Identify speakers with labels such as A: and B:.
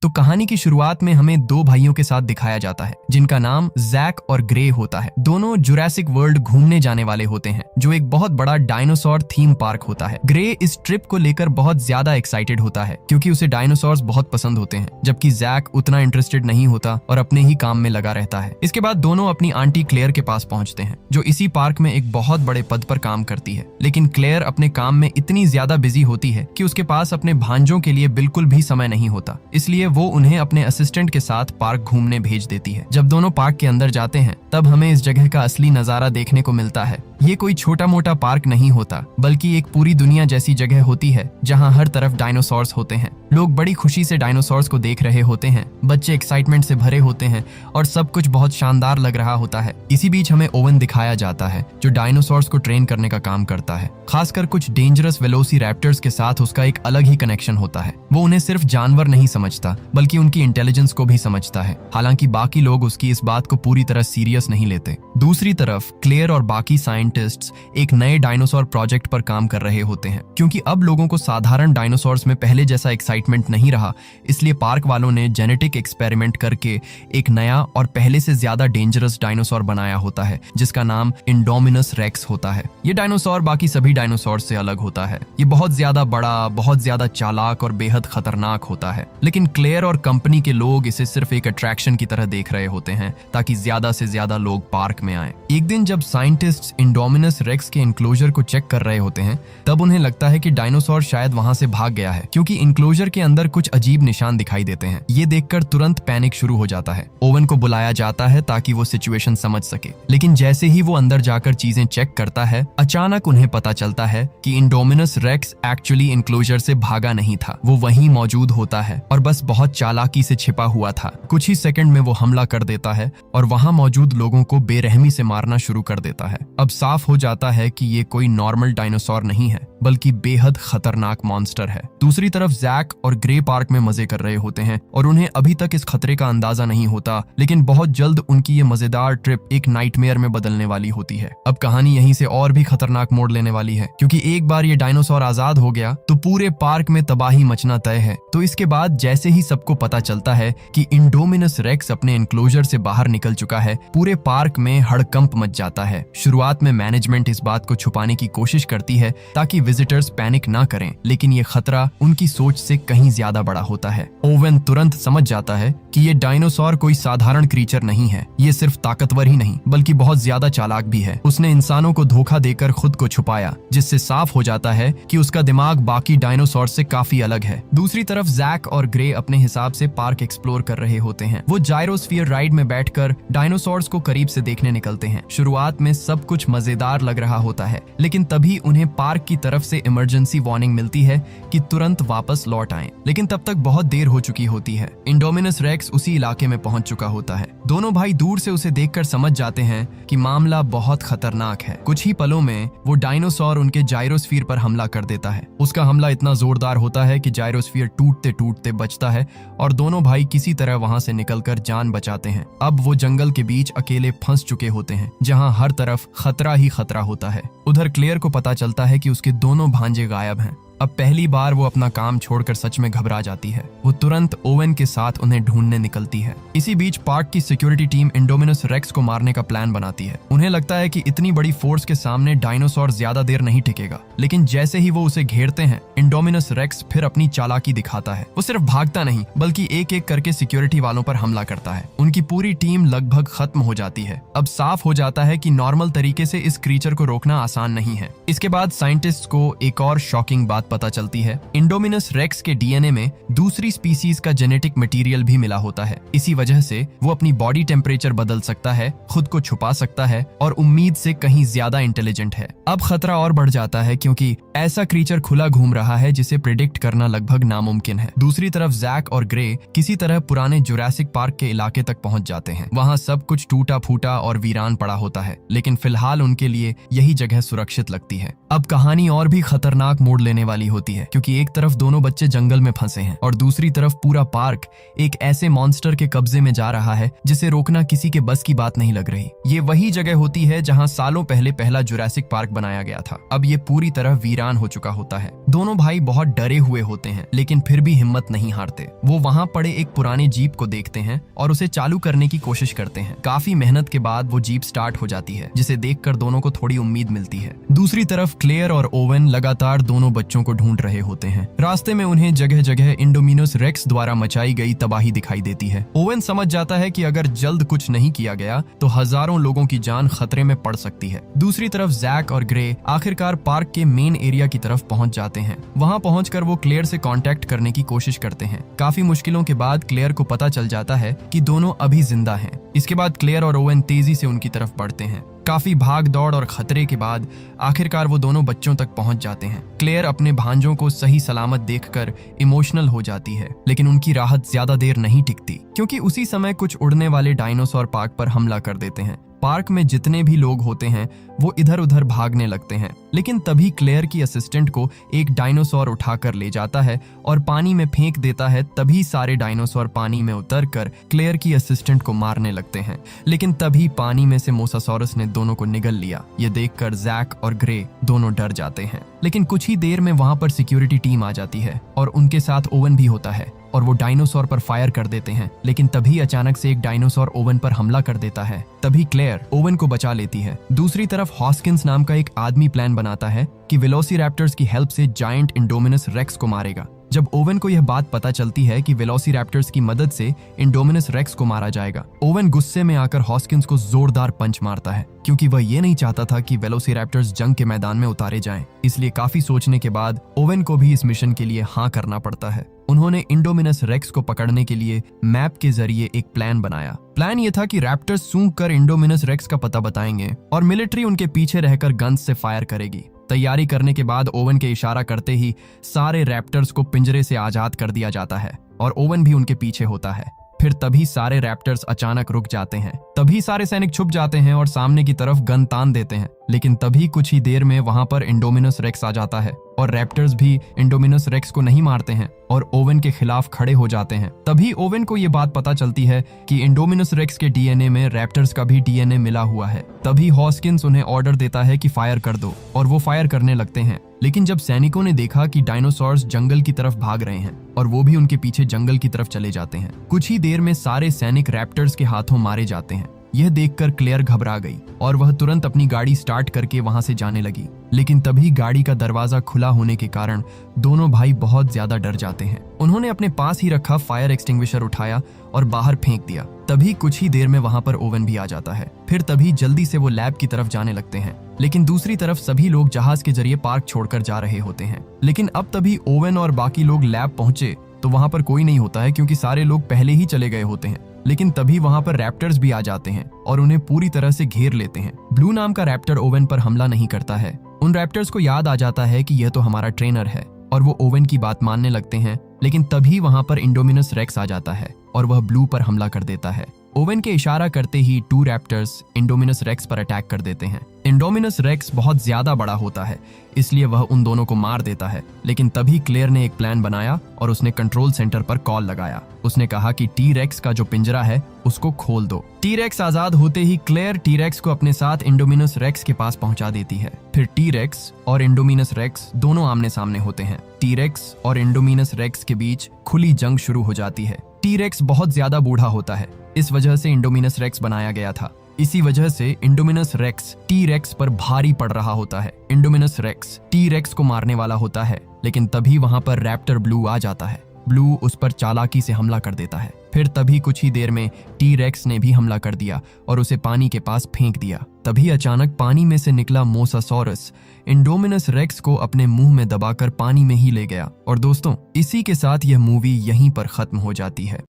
A: तो कहानी की शुरुआत में हमें दो भाइयों के साथ दिखाया जाता है जिनका नाम जैक और ग्रे होता है। दोनों जुरासिक वर्ल्ड घूमने जाने वाले होते हैं जो एक बहुत बड़ा डायनासोर थीम पार्क होता है। ग्रे इस ट्रिप को लेकर बहुत ज्यादा एक्साइटेड होता है क्योंकि उसे डायनासोर्स बहुत पसंद होते हैं, जबकि जैक उतना इंटरेस्टेड नहीं होता और अपने ही काम में लगा रहता है। इसके बाद दोनों अपनी आंटी क्लेयर के पास पहुंचते हैं जो इसी पार्क में एक बहुत बड़े पद पर काम करती है। लेकिन क्लेयर अपने काम में इतनी ज्यादा बिजी होती है कि उसके पास अपने भांजों के लिए बिल्कुल भी समय नहीं होता, इसलिए वो उन्हें अपने असिस्टेंट के साथ पार्क घूमने भेज देती है। जब दोनों पार्क के अंदर जाते हैं तब हमें इस जगह का असली नजारा देखने को मिलता है। ये कोई छोटा मोटा पार्क नहीं होता बल्कि एक पूरी दुनिया जैसी जगह होती है जहाँ हर तरफ डायनासोर्स होते हैं। लोग बड़ी खुशी से डायनासोर्स को देख रहे होते हैं, बच्चे एक्साइटमेंट से भरे होते हैं और सब कुछ बहुत शानदार लग रहा होता है। इसी बीच हमें ओवन दिखाया जाता है जो डायनासोर्स को ट्रेन करने का काम करता है। खासकर कुछ डेंजरस वेलोसिरैप्टर्स के साथ उसका एक अलग ही कनेक्शन होता है। वो उन्हें सिर्फ जानवर नहीं समझता बल्कि उनकी इंटेलिजेंस को भी समझता है। हालांकि बाकी लोग उसकी इस बात को पूरी तरह सीरियस नहीं लेते। दूसरी तरफ क्लेयर और बाकी साइंटिस्ट्स एक नए डायनासोर प्रोजेक्ट पर काम कर रहे होते हैं। क्योंकि अब लोगों को साधारण डायनासोर्स में पहले जैसा एक्साइटमेंट नहीं रहा, इसलिए पार्क वालों ने जेनेटिक एक्सपेरिमेंट करके एक नया और पहले से ज्यादा डेंजरस डायनासोर बनाया होता है जिसका नाम इंडोमिनस रेक्स होता है। ये डायनासोर बाकी सभी डायनासोर से अलग होता है। ये बहुत ज्यादा बड़ा, बहुत ज्यादा चालाक और बेहद खतरनाक होता है। लेकिन क्लेयर और कंपनी के लोग इसे सिर्फ एक अट्रैक्शन की तरह देख रहे होते हैं ताकि ज्यादा से ज्यादा लोग पार्क में आए। एक दिन जब साइंटिस्ट्स इंडोमिनस रेक्स के इंक्लोजर को चेक कर रहे होते हैं तब उन्हें लगता है कि डायनासोर शायद वहां से भाग गया है क्योंकि इंक्लोजर के अंदर कुछ अजीब निशान दिखाई देते हैं। ये देखकर तुरंत पैनिक शुरू हो जाता है। ओवन को बुलाया जाता है ताकि वो सिचुएशन समझ सके। लेकिन जैसे ही वो अंदर जाकर चीजें चेक करता है अचानक उन्हें पता चलता है कि इंडोमिनस रेक्स एक्चुअली इंक्लोजर से भागा नहीं था। वो वहीं मौजूद होता है और बस बहुत चालाकी से छिपा हुआ था। कुछ ही सेकंड में वो हमला कर देता है और वहां मौजूद लोगों को बेरहमी से मारना शुरू कर देता है। अब साफ हो जाता है कि ये कोई नॉर्मल डायनासोर नहीं है बल्कि बेहद खतरनाक मॉन्स्टर है। दूसरी तरफ जैक और ग्रे पार्क में मजे कर रहे होते हैं और उन्हें अभी तक इस खतरे का अंदाजा नहीं होता, लेकिन बहुत जल्द उनकी ये मजेदार ट्रिप एक नाइटमेयर में बदलने वाली होती है। अब कहानी यहीं से और भी खतरनाक मोड़ लेने वाली है क्योंकि एक बार ये डायनासोर आजाद हो गया तो पूरे पार्क में तबाही मचना तय है। तो इसके बाद जैसे ही सबको पता चलता है कि इंडोमिनस रेक्स अपने एनक्लोजर से बाहर निकल चुका है, पूरे पार्क में हड़कंप मच जाता है। शुरुआत में मैनेजमेंट इस बात को छुपाने की कोशिश करती है ताकि विजिटर्स पैनिक ना करें, लेकिन ये खतरा उनकी सोच से कहीं ज्यादा बड़ा होता है। ओवन तुरंत समझ जाता है कि ये डायनासोर कोई साधारण क्रीचर नहीं है। ये सिर्फ ताकतवर ही नहीं बल्कि बहुत ज्यादा चालाक भी है। उसने इंसानों को धोखा देकर खुद को छुपाया, जिससे साफ हो जाता है कि उसका दिमाग बाकी डायनासोर से काफी अलग है। दूसरी तरफ जैक और ग्रे अपने हिसाब से पार्क एक्सप्लोर कर रहे होते हैं। वो जायरोस्फीयर राइड में बैठकर डायनासोर्स को करीब से देखने निकलते हैं। शुरुआत में सब कुछ मजेदार लग रहा होता है, लेकिन तभी उन्हें पार्क की तरफ से इमरजेंसी वार्निंग मिलती है कि तुरंत वापस लौट आएं। लेकिन तब तक बहुत देर हो चुकी होती है। इंडोमिनस रेक्स उसी इलाके में पहुंच चुका होता है। दोनों भाई दूर से उसे देखकर समझ जाते हैं कि मामला बहुत खतरनाक है। कुछ ही पलों में वो डायनासोर उनके जायरोस्फीयर पर हमला कर देता है। उसका हमला इतना जोरदार होता है कि जायरोस्फीयर टूटते टूटते बचता है और दोनों भाई किसी तरह वहां से निकलकर जान बचाते हैं। अब वो जंगल के बीच अकेले फंस चुके होते हैं जहां हर तरफ खतरा ही खतरा होता है। उधर क्लेयर को पता चलता है कि उसके दोनों भांजे गायब हैं। अब पहली बार वो अपना काम छोड़कर सच में घबरा जाती है। वो तुरंत ओवन के साथ उन्हें ढूंढने निकलती है। इसी बीच पार्क की सिक्योरिटी टीम इंडोमिनस रेक्स को मारने का प्लान बनाती है। उन्हें लगता है कि इतनी बड़ी फोर्स के सामने डायनासोर ज्यादा देर नहीं टिकेगा, लेकिन जैसे ही वो उसे घेरते हैं इंडोमिनस रेक्स फिर अपनी चालाकी दिखाता है। वो सिर्फ भागता नहीं बल्कि एक एक करके सिक्योरिटी वालों पर हमला करता है। उनकी पूरी टीम लगभग खत्म हो जाती है। अब साफ हो जाता है कि नॉर्मल तरीके से इस क्रीचर को रोकना आसान नहीं है। इसके बाद साइंटिस्ट को एक और शॉकिंग बात पता चलती है। इंडोमिनस रेक्स के डीएनए में दूसरी स्पीसीज का जेनेटिक मटेरियल भी मिला होता है। इसी वजह से वो अपनी बॉडी टेम्परेचर बदल सकता है, खुद को छुपा सकता है और उम्मीद से कहीं ज्यादा इंटेलिजेंट है। अब खतरा और बढ़ जाता है क्योंकि ऐसा क्रीचर खुला घूम रहा है जिसे प्रिडिक्ट करना लगभग नामुमकिन है। दूसरी तरफ जैक और ग्रे किसी तरह पुराने जुरासिक पार्क के इलाके तक पहुंच जाते हैं। वहां सब कुछ टूटा फूटा और वीरान पड़ा होता है, लेकिन फिलहाल उनके लिए यही जगह सुरक्षित लगती है। अब कहानी और भी खतरनाक मोड़ लेने वाली वाली होती है, क्योंकि एक तरफ दोनों बच्चे जंगल में फंसे हैं और दूसरी तरफ पूरा पार्क एक ऐसे मॉन्स्टर के कब्जे में जा रहा है जिसे रोकना किसी के बस की बात नहीं लग रही। ये वही जगह होती है जहाँ सालों पहले पहला जुरासिक पार्क बनाया गया था। अब ये पूरी तरह वीरान हो चुका होता है। दोनों भाई बहुत डरे हुए होते हैं, लेकिन फिर भी हिम्मत नहीं हारते। वो वहाँ पड़े एक पुराने जीप को देखते हैं और उसे चालू करने की कोशिश करते हैं। काफी मेहनत के बाद वो जीप स्टार्ट हो जाती है, जिसे देखकर दोनों को थोड़ी उम्मीद मिलती है। दूसरी तरफ क्लेयर और ओवन लगातार दोनों बच्चों को ढूंढ रहे होते हैं। रास्ते में उन्हें जगह जगह इंडोमिनस रेक्स द्वारा मचाई गई तबाही दिखाई देती है। ओवन समझ जाता है कि अगर जल्द कुछ नहीं किया गया तो हजारों लोगों की जान खतरे में पड़ सकती है। दूसरी तरफ जैक और ग्रे आखिरकार पार्क के मेन एरिया की तरफ पहुंच जाते हैं। वहां पहुंचकर वो क्लेयर से कांटेक्ट करने की कोशिश करते हैं। काफी मुश्किलों के बाद क्लेयर को पता चल जाता है कि दोनों अभी जिंदा हैं। इसके बाद क्लेयर और ओवन तेजी से उनकी तरफ बढ़ते हैं। काफी भाग दौड़ और खतरे के बाद आखिरकार वो दोनों बच्चों तक पहुंच जाते हैं। क्लेयर अपने भांजों को सही सलामत देखकर इमोशनल हो जाती है, लेकिन उनकी राहत ज्यादा देर नहीं टिकती, क्योंकि उसी समय कुछ उड़ने वाले डायनासोर पार्क पर हमला कर देते हैं। पार्क में जितने भी लोग होते हैं वो इधर उधर भागने लगते हैं, लेकिन तभी क्लेयर की असिस्टेंट को एक डायनासोर उठाकर ले जाता है और पानी में फेंक देता है। तभी सारे डायनासोर पानी में उतरकर क्लेयर की असिस्टेंट को मारने लगते हैं, लेकिन तभी पानी में से मोसासॉरस ने दोनों को निगल लिया। ये देखकर जैक और ग्रे दोनों डर जाते हैं, लेकिन कुछ ही देर में वहां पर सिक्योरिटी टीम आ जाती है और उनके साथ ओवन भी होता है और वो डायनासोर पर फायर कर देते हैं। लेकिन तभी अचानक से एक डायनासोर ओवन पर हमला कर देता है। तभी क्लेयर ओवन को बचा लेती है। दूसरी तरफ हॉस्किंस नाम का एक आदमी प्लान बनाता है कि वेलोसिरैप्टर्स की हेल्प से जायंट इंडोमिनस रेक्स को मारेगा। जब ओवन को यह बात पता चलती है कि वेलोसिरैप्टर्स की मदद से इंडोमिनस रेक्स को मारा जाएगा, ओवन गुस्से में आकर हॉस्किंस को जोरदार पंच मारता है, क्योंकि वह ये नहीं चाहता था कि वेलोसिरैप्टर्स जंग के मैदान में उतारे जाएं। इसलिए काफी सोचने के बाद ओवन को भी इस मिशन के लिए हाँ करना पड़ता है। उन्होंने इंडोमिनस रेक्स को पकड़ने के लिए मैप के जरिए एक प्लान बनाया। प्लान ये था कि रैप्टर्स सूंघ कर इंडोमिनस रेक्स का पता बताएंगे और मिलिट्री उनके पीछे रहकर गन्स से फायर करेगी। तैयारी करने के बाद ओवन के इशारा करते ही सारे रैप्टर्स को पिंजरे से आजाद कर दिया जाता है और ओवन भी उनके पीछे होता है। फिर तभी सारे रैप्टर्स अचानक रुक जाते हैं। तभी सारे सैनिक छुप जाते हैं और सामने की तरफ गन तान देते हैं, लेकिन तभी कुछ ही देर में वहां पर इंडोमिनस रेक्स आ जाता है और रैप्टर्स भी इंडोमिनस रेक्स को नहीं मारते हैं और ओवन के खिलाफ खड़े हो जाते हैं। तभी ओवन को ये बात पता चलती है कि इंडोमिनस रेक्स के डीएनए में रैप्टर्स का भी डीएनए मिला हुआ है। तभी हॉस्किंस उन्हें ऑर्डर देता है कि फायर कर दो और वो फायर करने लगते हैं। लेकिन जब सैनिकों ने देखा कि डायनासोर्स जंगल की तरफ भाग रहे हैं और वो भी उनके पीछे जंगल की तरफ चले जाते हैं, कुछ ही देर में सारे सैनिक रैप्टर्स के हाथों मारे जाते हैं। यह देखकर क्लेयर घबरा गई और वह तुरंत अपनी गाड़ी स्टार्ट करके वहां से जाने लगी, लेकिन तभी गाड़ी का दरवाजा खुला होने के कारण दोनों भाई बहुत ज्यादा डर जाते हैं। उन्होंने अपने पास ही रखा फायर एक्सटिंग्विशर उठाया और बाहर फेंक दिया। तभी कुछ ही देर में वहां पर ओवन भी आ जाता है। फिर तभी जल्दी से वो लैब की तरफ जाने लगते हैं, लेकिन दूसरी तरफ सभी लोग जहाज के जरिए पार्क छोड़कर जा रहे होते हैं। लेकिन अब तभी ओवन और बाकी लोग लैब पहुंचे तो वहां पर कोई नहीं होता है, क्योंकि सारे लोग पहले ही चले गए होते हैं। लेकिन तभी वहां पर रैप्टर्स भी आ जाते हैं और उन्हें पूरी तरह से घेर लेते हैं। ब्लू नाम का रैप्टर ओवन पर हमला नहीं करता है। उन रैप्टर्स को याद आ जाता है कि यह तो हमारा ट्रेनर है और वो ओवन की बात मानने लगते हैं। लेकिन तभी वहां पर इंडोमिनस रेक्स आ जाता है और वह ब्लू पर हमला कर देता है। ओवन के इशारा करते ही 2 रैप्टर्स इंडोमिनस रेक्स पर अटैक कर देते हैं। इंडोमिनस रेक्स बहुत ज्यादा बड़ा होता है, इसलिए वह उन दोनों को मार देता है। लेकिन तभी क्लेयर ने एक प्लान बनाया और उसने कंट्रोल सेंटर पर कॉल लगाया। उसने कहा कि टी रेक्स का जो पिंजरा है उसको खोल दो। टी रेक्स आजाद होते ही क्लेयर टी रेक्स को अपने साथ इंडोमिनस रेक्स के पास पहुंचा देती है। फिर टी रेक्स और इंडोमिनस रेक्स दोनों आमने सामने होते हैं। टी रेक्स और इंडोमिनस रेक्स के बीच खुली जंग शुरू हो जाती है। टी रेक्स बहुत ज्यादा बूढ़ा होता है, इस वजह से इंडोमिनस रेक्स बनाया गया था। इसी वजह से इंडोमिनस रेक्स टी रेक्स पर भारी पड़ रहा होता है। इंडोमिनस रेक्स टी रेक्स को मारने वाला होता है, लेकिन तभी वहां पर रैप्टर ब्लू आ जाता है। ब्लू उस पर चालाकी से हमला कर देता है। फिर तभी कुछ ही देर में टी रेक्स ने भी हमला कर दिया और उसे पानी के पास फेंक दिया। तभी अचानक पानी में से निकला मोसासॉरस इंडोमिनस रेक्स को अपने मुंह में दबाकर पानी में ही ले गया। और दोस्तों, इसी के साथ यह मूवी यहीं पर खत्म हो जाती है।